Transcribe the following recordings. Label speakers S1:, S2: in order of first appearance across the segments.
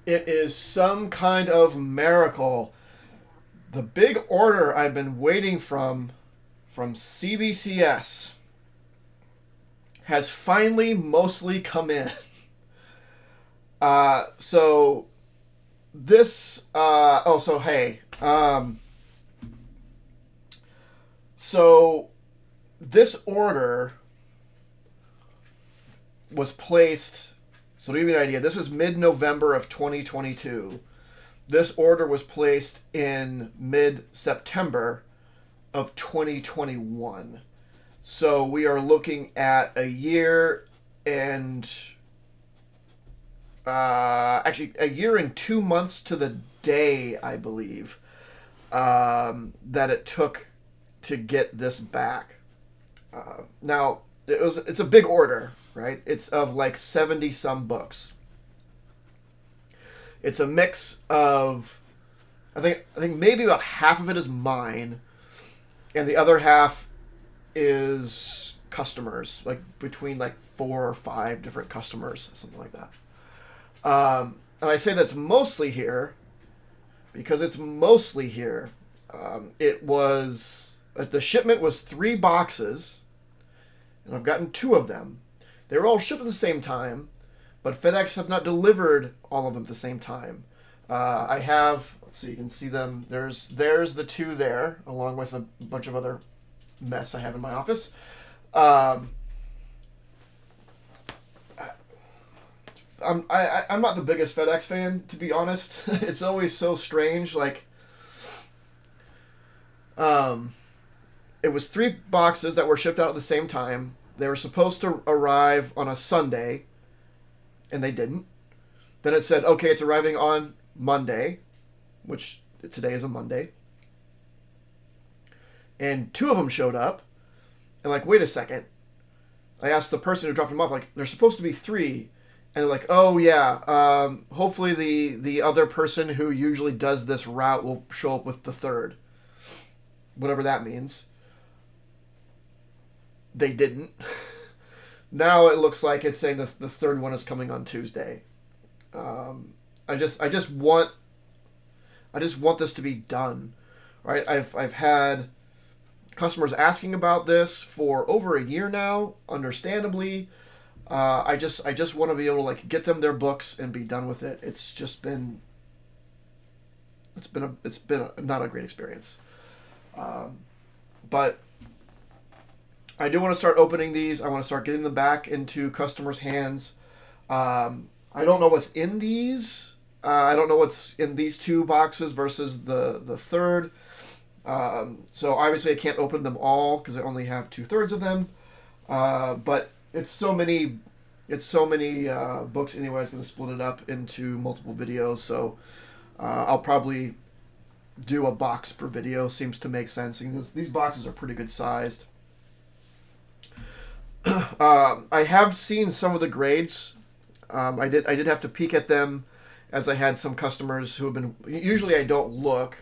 S1: It is some kind of miracle. The big order I've been waiting from CBCS has finally mostly come in. So this oh so hey so this order was placed. So to give you an idea, this is mid-November of 2022. This order was placed in mid-September of 2021. So we are looking at a year and actually a year and 2 months to the day, I believe, that it took to get this back. Now it's a big order, right? It's of like 70 some books. It's a mix of I think maybe about half of it is mine, and the other half is customers, like between like 4 or 5 different customers, something like that. And I say that's mostly here because it's mostly here. It was the shipment was 3 boxes, and I've gotten 2 of them. They were all shipped at the same time, but FedEx have not delivered all of them at the same time. I have, let's see, you can see them. There's the 2 there, along with a bunch of other mess I have in my office. I'm not the biggest FedEx fan, to be honest. It's always so strange. Like, um, it was 3 boxes that were shipped out at the same time. They were supposed to arrive on a Sunday, and they didn't. Then it said, okay, it's arriving on Monday, which today is a Monday. And 2 of them showed up, and like, wait a second. I asked the person who dropped them off, like, there's supposed to be 3. And they're like, oh yeah, hopefully the other person who usually does this route will show up with the 3rd, whatever that means. They didn't. Now it looks like it's saying the 3rd one is coming on Tuesday. I just want this to be done, right? I've had customers asking about this for over a year now, understandably. I just want to be able to like get them their books and be done with it. It's been not a great experience. But I do want to start opening these. I want to start getting them back into customers' hands. I don't know what's in these. I don't know what's in these 2 boxes versus the 3rd. So obviously I can't open them all because I only have 2/3 of them. But it's so many books anyway. I was going to split it up into multiple videos. So I'll probably do a box per video. Seems to make sense. These boxes are pretty good sized. I have seen some of the grades. I did have to peek at them as I had some customers who have been. Usually I don't look.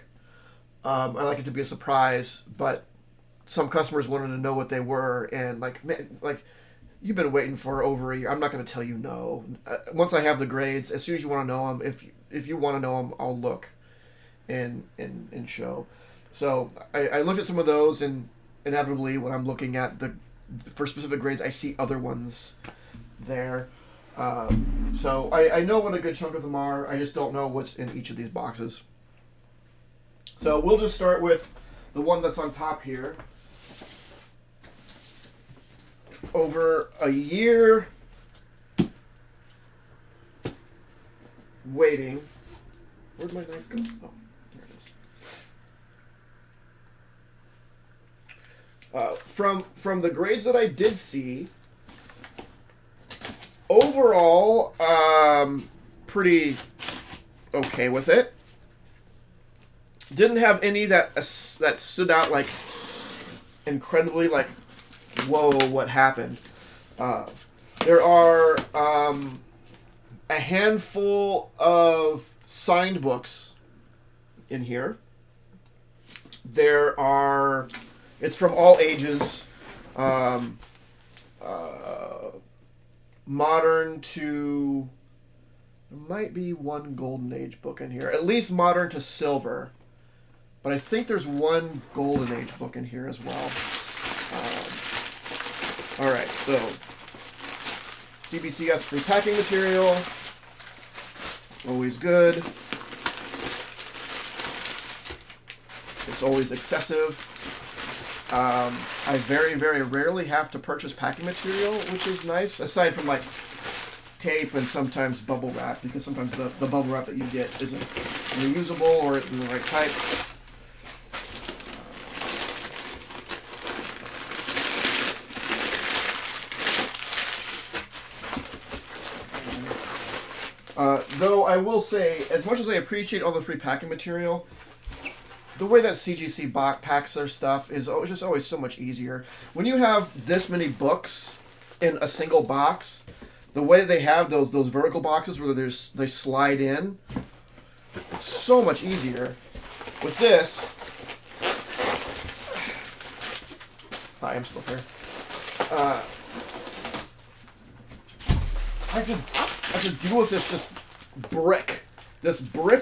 S1: I like it to be a surprise, but some customers wanted to know what they were, and like, man, like you've been waiting for over a year. I'm not going to tell you no. Once I have the grades, as soon as you want to know them, if you want to know them, I'll look and show. So I looked at some of those, and inevitably when I'm looking at the for specific grades, I see other ones there. So I know what a good chunk of them are. I just don't know what's in each of these boxes. So we'll just start with the one that's on top here. Over a year waiting. Where'd my knife go? Oh, there it is. From the grades that I did see, overall, pretty okay with it. Didn't have any that stood out like incredibly like, whoa, what happened? There are a handful of signed books in here. It's from all ages, modern to There might be one Golden Age book in here, at least modern to silver. But I think there's one Golden Age book in here as well. All right, so CBCS free packing material, always good. It's always excessive. I very, very rarely have to purchase packing material, which is nice, aside from like tape and sometimes bubble wrap, because sometimes the bubble wrap that you get isn't reusable or in the right type. Though I will say, as much as I appreciate all the free packing material, the way that CGC packs their stuff is just always so much easier. When you have this many books in a single box, the way they have those vertical boxes where they slide in, it's so much easier. With this, I am still here. I have to deal with this brick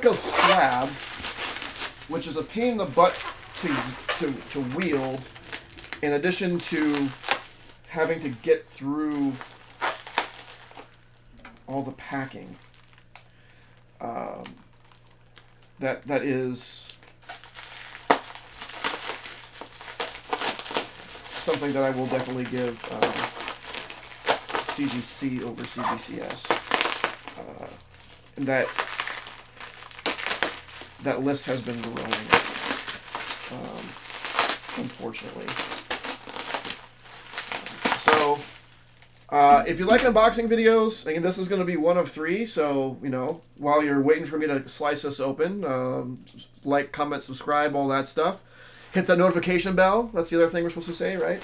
S1: of slabs, which is a pain in the butt to wield, in addition to having to get through all the packing. That is something that I will definitely give CGC over CBCS. And that list has been growing, unfortunately. So, if you like unboxing videos, again, this is going to be one of 3. So, while you're waiting for me to slice this open, like, comment, subscribe, all that stuff. Hit the notification bell. That's the other thing we're supposed to say, right?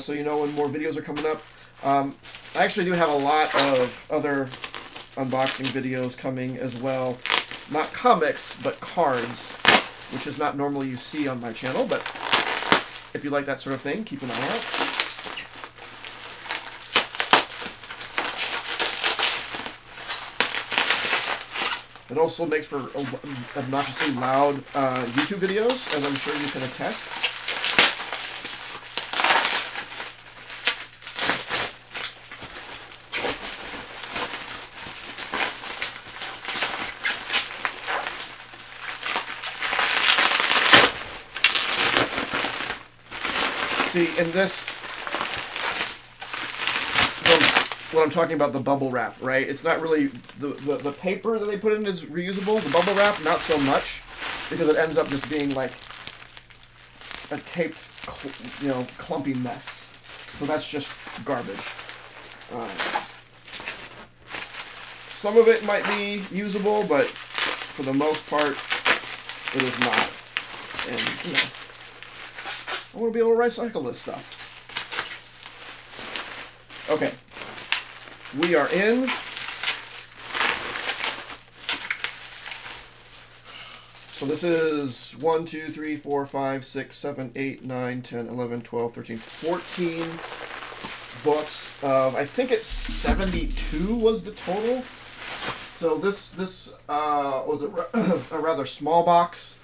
S1: So you know when more videos are coming up. I actually do have a lot of other unboxing videos coming as well. Not comics, but cards, which is not normally you see on my channel, but if you like that sort of thing, keep an eye out. It also makes for obnoxiously loud YouTube videos, as I'm sure you can attest. See, in this, what I'm talking about, the bubble wrap, right? It's not really, the paper that they put in is reusable. The bubble wrap, not so much, because it ends up just being like a taped, clumpy mess. So that's just garbage. Some of it might be usable, but for the most part, it is not. And, I want to be able to recycle this stuff. Okay. We are in. So this is 1, 2, 3, 4, 5, 6, 7, 8, 9, 10, 11, 12, 13, 14 books of, I think it's 72 was the total. So this was a rather small box.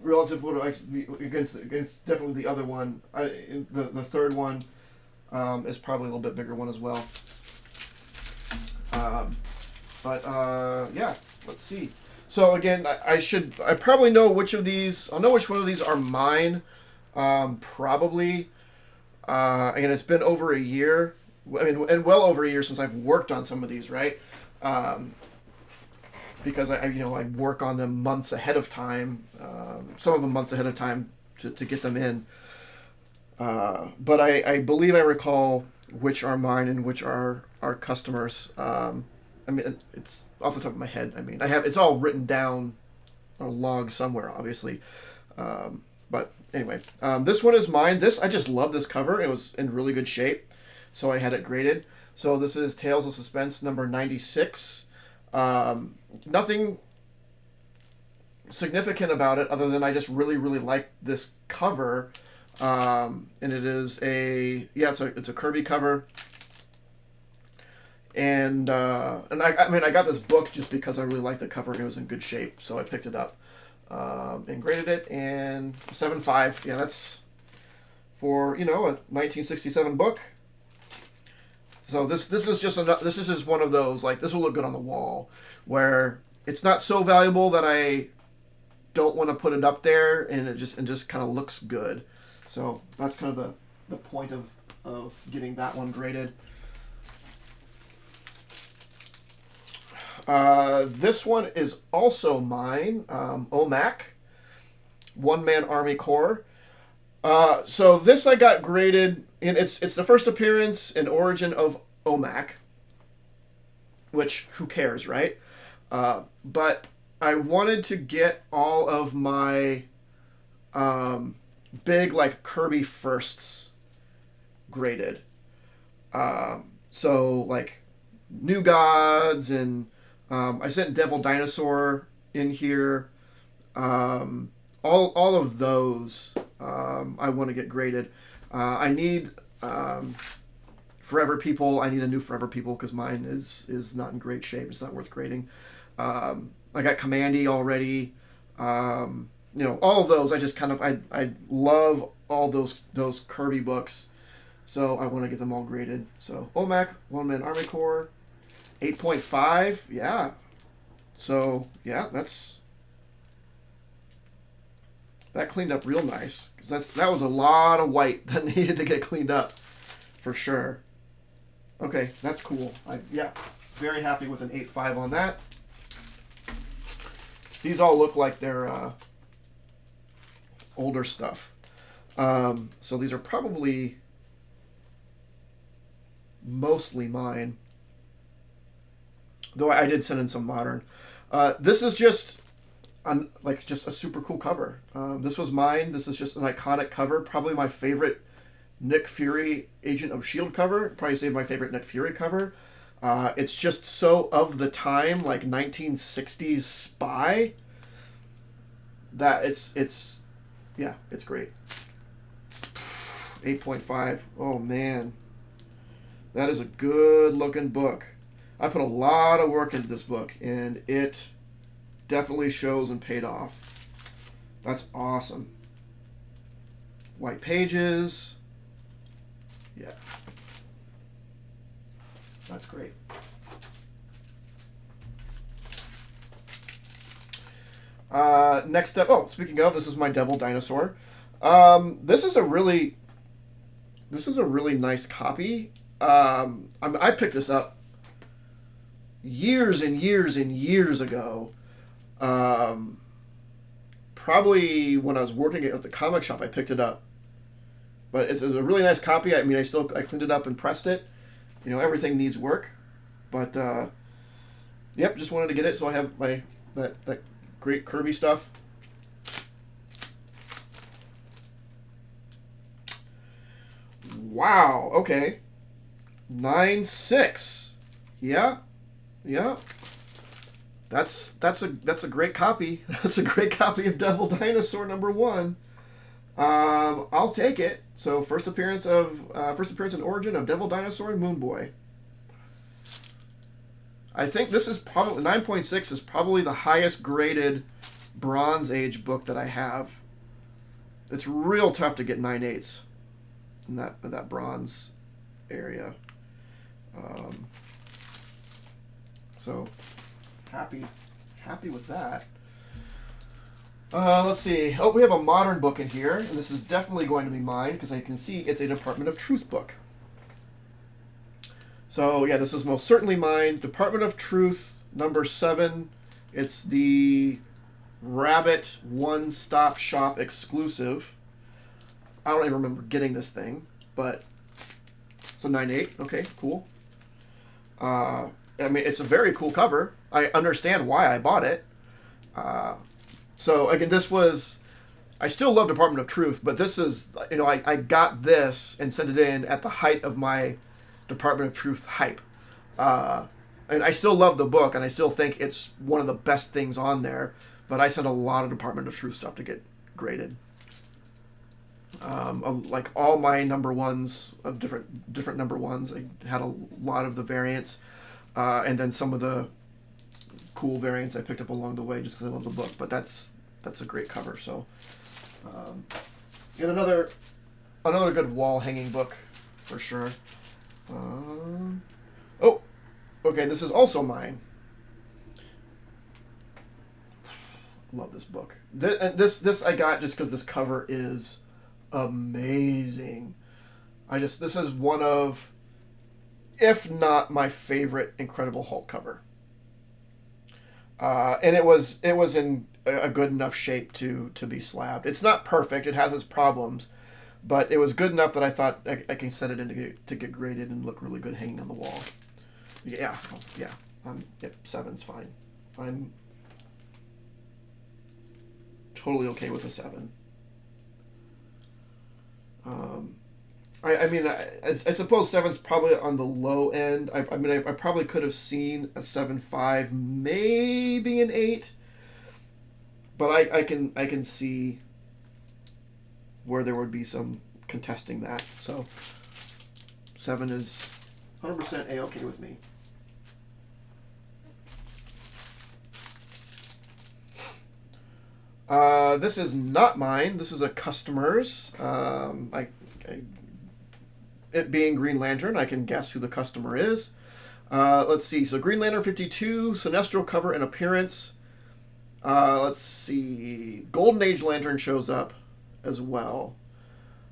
S1: Relative against definitely the other one. The third one is probably a little bit bigger one as well. Yeah, let's see. So again, I probably know which of these. I'll know which one of these are mine. Probably. Again, it's been over a year. I mean, and well over a year since I've worked on some of these, right? Because I work on them months ahead of time, some of them months ahead of time to get them in. But I believe I recall which are mine and which are our customers. I mean, it's off the top of my head. I mean, it's all written down on a log somewhere, obviously. But anyway, this one is mine. I just love this cover. It was in really good shape, so I had it graded. So this is Tales of Suspense number 96. Nothing significant about it other than I just really, really like this cover. And it is it's a Kirby cover. I mean, I got this book just because I really liked the cover and it was in good shape, so I picked it up and graded it. And 7.5. Yeah, that's for a 1967 book. So this is just one of those, like, this will look good on the wall, where it's not so valuable that I don't want to put it up there, and it just kind of looks good. So that's kind of the point of getting that one graded. This one is also mine. OMAC, One Man Army Corps. So this I got graded, and it's the first appearance and origin of OMAC, which who cares, right? But I wanted to get all of my big, like, Kirby firsts graded. So, like, New Gods, and I sent Devil Dinosaur in here. All of those I want to get graded. I need Forever People. I need a new Forever People because mine is not in great shape. It's not worth grading. I got Commandy already. All of those. I just kind of I love all those Kirby books, so I want to get them all graded. So OMAC, One Man Army Corps, 8.5. Yeah. So yeah, that cleaned up real nice, because that was a lot of white that needed to get cleaned up, for sure. Okay, that's cool. Very happy with an 8.5 on that. These all look like they're older stuff. So these are probably mostly mine, though I did send in some modern. This is just a super cool cover. This was mine. This is just an iconic cover. Probably my favorite Nick Fury Agent of S.H.I.E.L.D. cover. Probably say my favorite Nick Fury cover. It's just so of the time, like 1960s spy, that it's great. 8.5. Oh man, that is a good looking book. I put a lot of work into this book, and it definitely shows and paid off. That's awesome. White pages. Yeah. That's great. Next up, speaking of, this is my Devil Dinosaur. This is a really nice copy. I picked this up years and years and years ago. Probably when I was working at the comic shop, I picked it up. But it's a really nice copy. I mean, I cleaned it up and pressed it. Everything needs work. But yep, just wanted to get it so I have that great Kirby stuff. Wow. Okay. 9.6. Yeah. That's a great copy. That's a great copy of Devil Dinosaur #1. I'll take it. So first appearance and origin of Devil Dinosaur and Moon Boy. I think this is probably 9.6 is probably the highest graded Bronze Age book that I have. It's real tough to get 9.8s in that bronze area. So happy with that. Let's see. Oh, we have a modern book in here, and this is definitely going to be mine because I can see it's a Department of Truth book. So yeah, this is most certainly mine. Department of Truth #7. It's the Rabbit one-stop shop exclusive. I don't even remember getting this thing, but so 9.8. Okay, cool. I mean, it's a very cool cover. I understand why I bought it. So again, I still love Department of Truth, but this is, I got this and sent it in at the height of my Department of Truth hype. And I still love the book, and I still think it's one of the best things on there, but I sent a lot of Department of Truth stuff to get graded. Like all my #1s of different #1s, I had a lot of the variants. and then some of the cool variants I picked up along the way just because I love the book. But that's a great cover. So, and another good wall hanging book for sure. Oh, okay, this is also mine. Love this book. This I got just because this cover is amazing. This is one of, if not my favorite Incredible Hulk cover. And it was in a good enough shape to be slabbed. It's not perfect. It has its problems, but it was good enough that I thought I can set it in to get graded and look really good hanging on the wall. Yeah, yeah. Yep, 7's fine. I'm totally okay with a 7. I suppose 7's probably on the low end. I probably could have seen a 7.5, maybe an 8, but I can see where there would be some contesting that. So 7 is 100% A-okay with me. This is not mine. This is a customer's. It being Green Lantern, I can guess who the customer is. Let's see. So Green Lantern 52, Sinestro cover and appearance. Let's see. Golden Age Lantern shows up as well.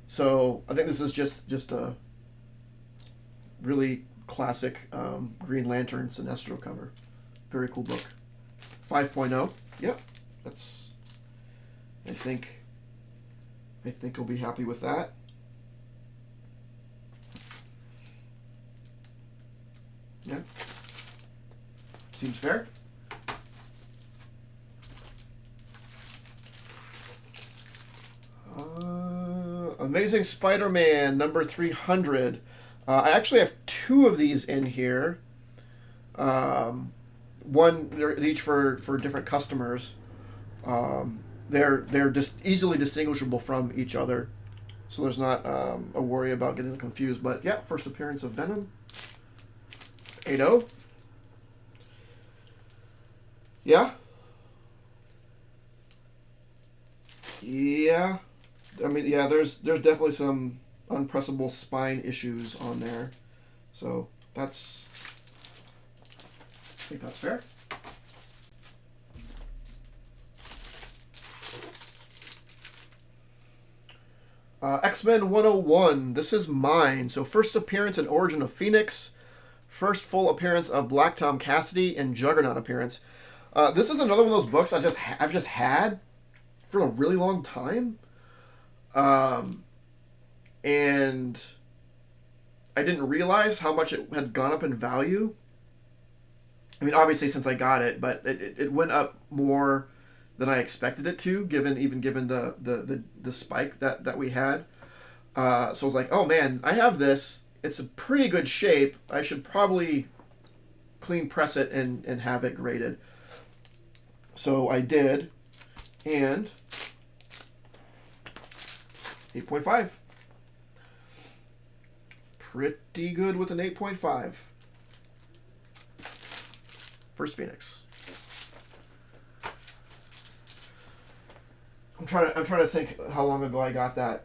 S1: So I think this is just a really classic Green Lantern Sinestro cover. Very cool book. 5.0. Yep. I think you'll be happy with that. Yeah. Seems fair. Amazing Spider-Man number 300. I actually have 2 of these in here. One, they're each for different customers. They're just easily distinguishable from each other, so there's not a worry about getting them confused. But yeah, first appearance of Venom. 8.0. Yeah. Yeah. I mean, yeah, there's definitely some unpressable spine issues on there. So I think that's fair. X-Men 101. This is mine. So first appearance and origin of Phoenix. First full appearance of Black Tom Cassidy and Juggernaut appearance. This is another one of those books I've just had for a really long time. And I didn't realize how much it had gone up in value. I mean, obviously since I got it, but it went up more than I expected it to, given the spike that we had. So I was like, oh man, I have this. It's a pretty good shape. I should probably clean press it and have it graded. So I did, and 8.5. Pretty good with an 8.5. First Phoenix. I'm trying to think how long ago I got that,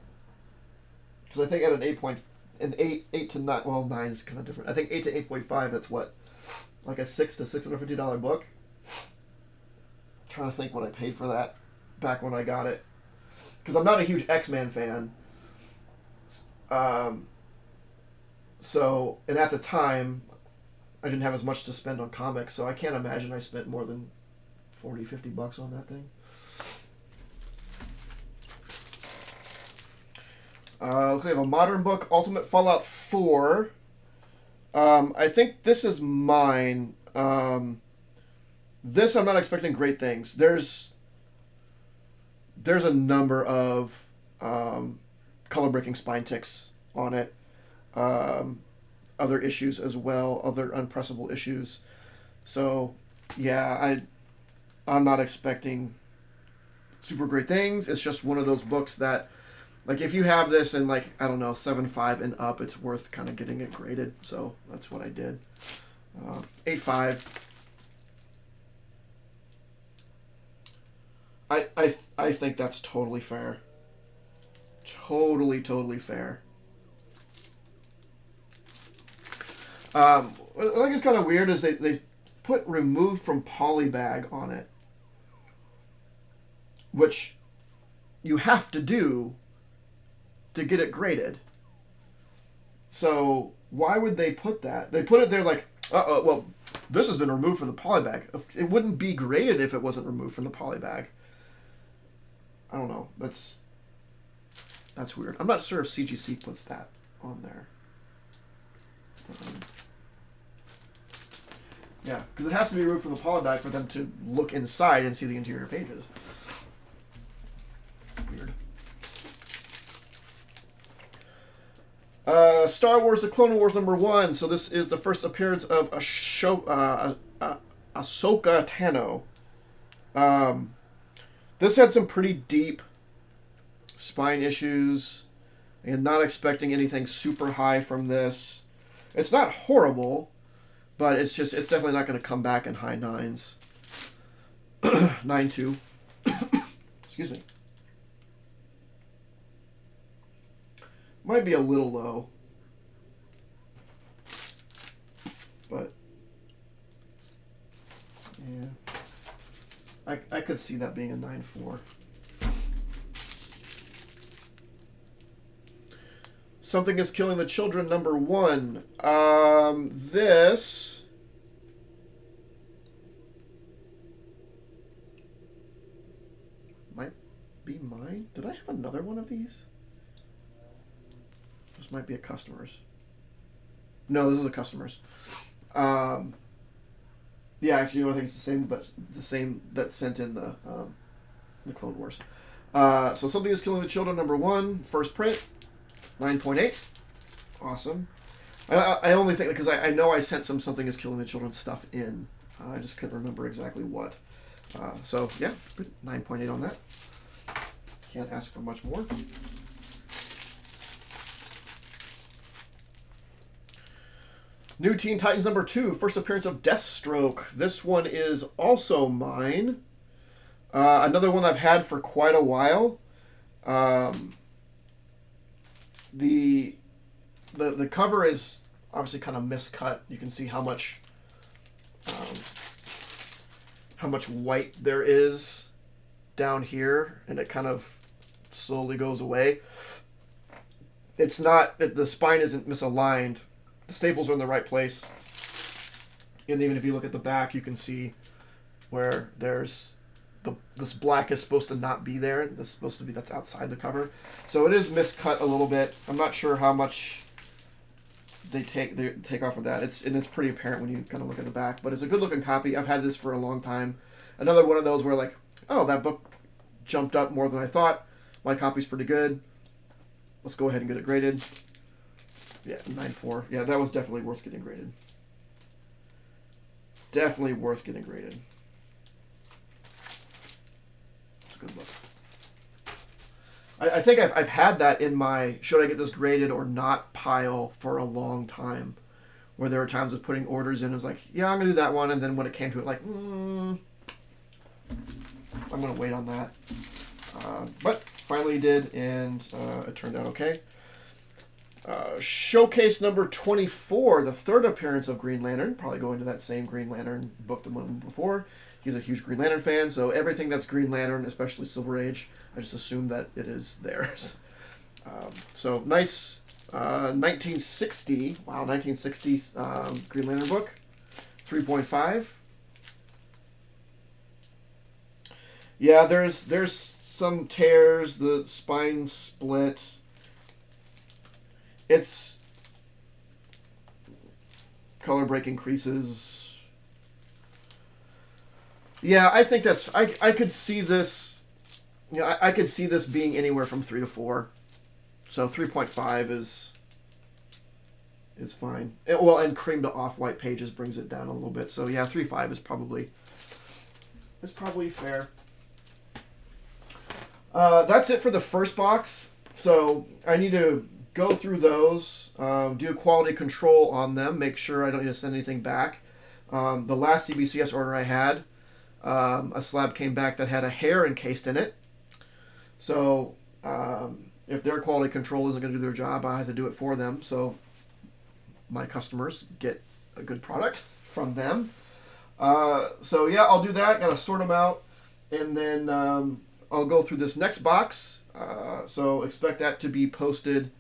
S1: because I think at an 8 to 9. Well, 9 is kind of different. I think 8 to 8.5. That's what, like a $600 to $650 book. I'm trying to think what I paid for that back when I got it, because I'm not a huge X-Men fan. So, and at the time, I didn't have as much to spend on comics, so I can't imagine I spent more than $40-50 on that thing. We have a modern book, Ultimate Fallout 4. I think this is mine. This I'm not expecting great things. There's a number of color-breaking spine ticks on it. Other issues as well, other unpressable issues. So, yeah, I'm not expecting super great things. It's just one of those books that, like, if you have this in, like, I don't know, 7.5 and up, it's worth kind of getting it graded. So that's what I did. 8.5. I think that's totally fair. Totally fair. What I think is kind of weird is they put removed from polybag on it, which you have to do to get it graded. So why would they put that? They put it there like, well, this has been removed from the polybag. It wouldn't be graded if it wasn't removed from the polybag. I don't know. That's weird. I'm not sure if CGC puts that on there. Yeah, because it has to be removed from the polybag for them to look inside and see the interior pages. Weird. Star Wars: The Clone Wars #1. So this is the first appearance of Ahsoka Tano. This had some pretty deep spine issues, and not expecting anything super high from this. It's not horrible, but it's definitely not going to come back in high 9s. 9.2. Excuse me. Might be a little low, but yeah, I could see that being a 9.4. Something is Killing the Children #1. This might be mine. Did I have another one of these? This might be a customer's. No, this is a customer's. Yeah, actually, I think it's the same, but the same that sent in the Clone Wars. So Something is Killing the Children #1, first print, 9.8. Awesome. I only think because I know I sent Something is Killing the Children stuff in. I just couldn't remember exactly what. So yeah, good 9.8 on that. Can't ask for much more. New Teen Titans #2, first appearance of Deathstroke. This one is also mine. Another one I've had for quite a while. The cover is obviously kind of miscut. You can see how much white there is down here, and it kind of slowly goes away. It's not, the spine isn't misaligned. The staples are in the right place. And even if you look at the back, you can see where there's this black is supposed to not be there. This is supposed to be, that's outside the cover. So it is miscut a little bit. I'm not sure how much they take off of that. It's pretty apparent when you kind of look at the back, but it's a good looking copy. I've had this for a long time. Another one of those where like, oh, that book jumped up more than I thought. My copy's pretty good. Let's go ahead and get it graded. Yeah, 9.4. Yeah, that was definitely worth getting graded. Definitely worth getting graded. It's a good look. I think I've had that in my should I get this graded or not pile for a long time. Where there were times of putting orders in, is like, yeah, I'm going to do that one. And then when it came to it, like, I'm going to wait on that. But finally did, and it turned out okay. Showcase #24, the third appearance of Green Lantern. Probably going to that same Green Lantern book the one before. He's a huge Green Lantern fan, so everything that's Green Lantern, especially Silver Age, I just assume that it is theirs. So nice 1960. Wow, 1960s Green Lantern book. 3.5. Yeah, there's some tears. The spine split. It's color breaking creases. Yeah, I think that's I could see this. Yeah, I could see this being anywhere from 3 to 4. So 3.5 is fine. Well, and cream to off-white pages brings it down a little bit. So yeah, 3.5 is probably fair. That's it for the first box. So I need to go through those, do quality control on them, make sure I don't need to send anything back. The last CBCS order I had, a slab came back that had a hair encased in it. So if their quality control isn't going to do their job, I have to do it for them. So my customers get a good product from them. So yeah, I'll do that. Got to sort them out, and then I'll go through this next box. So expect that to be posted.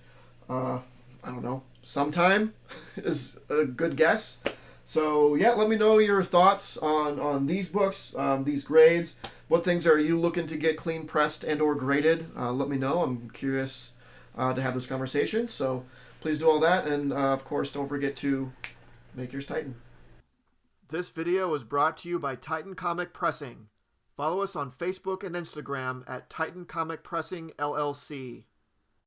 S1: I don't know, sometime is a good guess. So yeah, let me know your thoughts on these books, these grades. What things are you looking to get clean pressed and or graded? Let me know. I'm curious to have this conversation. So please do all that, and of course, don't forget to make yours Titan. This video was brought to you by Titan Comic Pressing. Follow us on Facebook and Instagram at Titan Comic Pressing LLC.